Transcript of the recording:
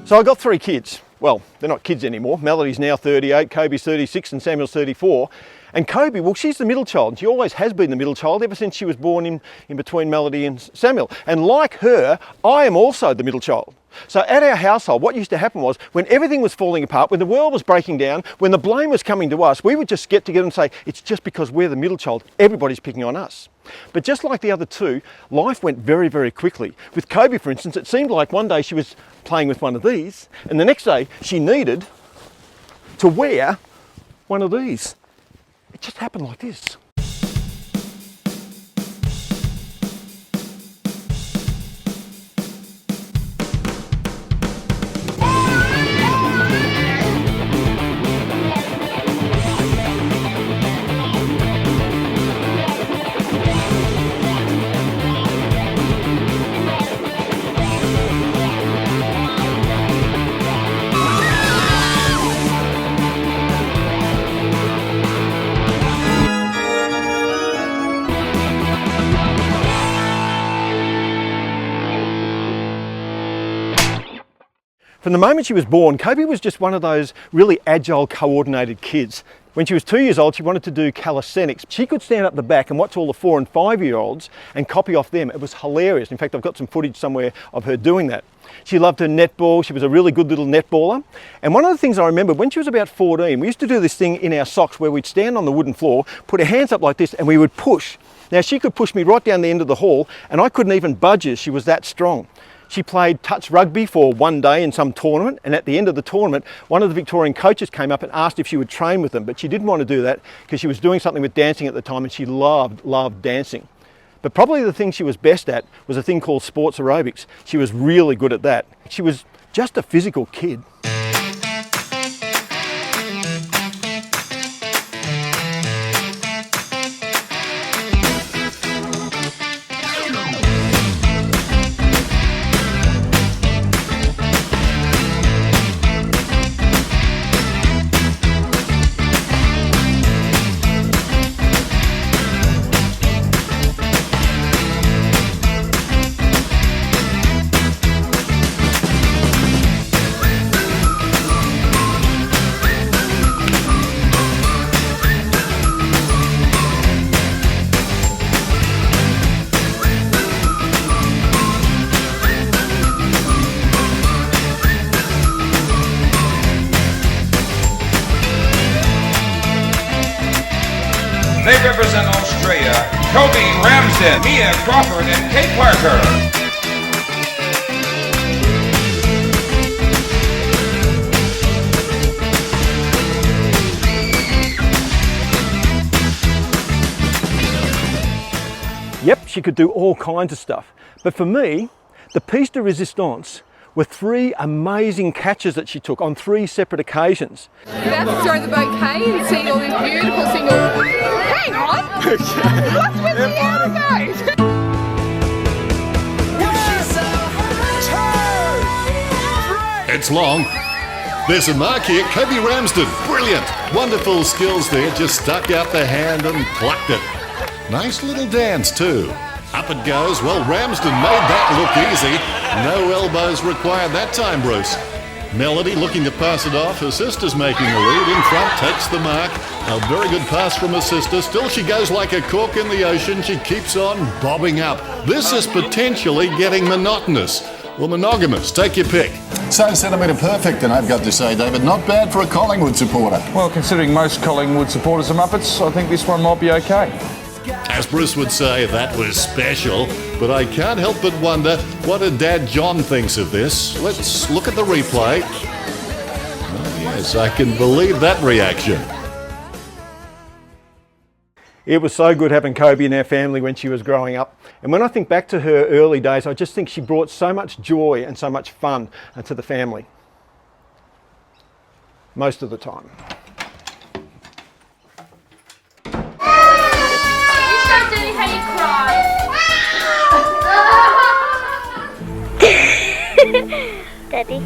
So I got 3 kids. Well, they're not kids anymore. Melody's now 38, Coby's 36 and Samuel's 34. And Coby, well, she's the middle child. She always has been the middle child ever since she was born in between Melody and Samuel. And like her, I am also the middle child. So at our household, what used to happen was when everything was falling apart, when the world was breaking down, when the blame was coming to us, we would just get together and say, it's just because we're the middle child, everybody's picking on us. But just like the other two, life went very, very quickly. With Coby, for instance, it seemed like one day she was playing with one of these, and the next day she needed to wear one of these. It just happened like this. From the moment she was born, Coby was just one of those really agile, coordinated kids. When she was 2 years old, she wanted to do calisthenics. She could stand up the back and watch all the 4 and 5-year-olds and copy off them. It was hilarious. In fact, I've got some footage somewhere of her doing that. She loved her netball. She was a really good little netballer. And one of the things I remember, when she was about 14, we used to do this thing in our socks where we'd stand on the wooden floor, put our hands up like this, and we would push. Now, she could push me right down the end of the hall, and I couldn't even budge her. She was that strong. She played touch rugby for one day in some tournament, and at the end of the tournament, one of the Victorian coaches came up and asked if she would train with them, but she didn't want to do that because she was doing something with dancing at the time, and she loved dancing. But probably the thing she was best at was a thing called sports aerobics. She was really good at that. She was just a physical kid. They represent Australia, Coby Ramsden, Mia Crawford, and Kate Parker. Yep, she could do all kinds of stuff. But for me, the piece de resistance were 3 amazing catches that she took on 3 separate occasions. You're about to throw the bouquet and see all these beautiful singles. Hang on! What's with the elbows? It's long. There's a mark here, Coby Ramsden. Brilliant. Wonderful skills there. Just stuck out the hand and plucked it. Nice little dance too. Up it goes. Well, Ramsden made that look easy. No elbows required that time, Bruce. Melody looking to pass it off. Her sister's making a lead. In front, takes the mark. A very good pass from her sister. Still she goes like a cork in the ocean. She keeps on bobbing up. This is potentially getting monotonous. Or monogamous. Take your pick. So centimetre perfect, and I've got to say, David, not bad for a Collingwood supporter. Well, considering most Collingwood supporters are Muppets, I think this one might be okay. As Bruce would say, that was special, but I can't help but wonder what a Dad John thinks of this. Let's look at the replay. Oh, yes, I can believe that reaction. It was so good having Coby in our family when she was growing up. And when I think back to her early days, I just think she brought so much joy and so much fun to the family. Most of the time. Daddy.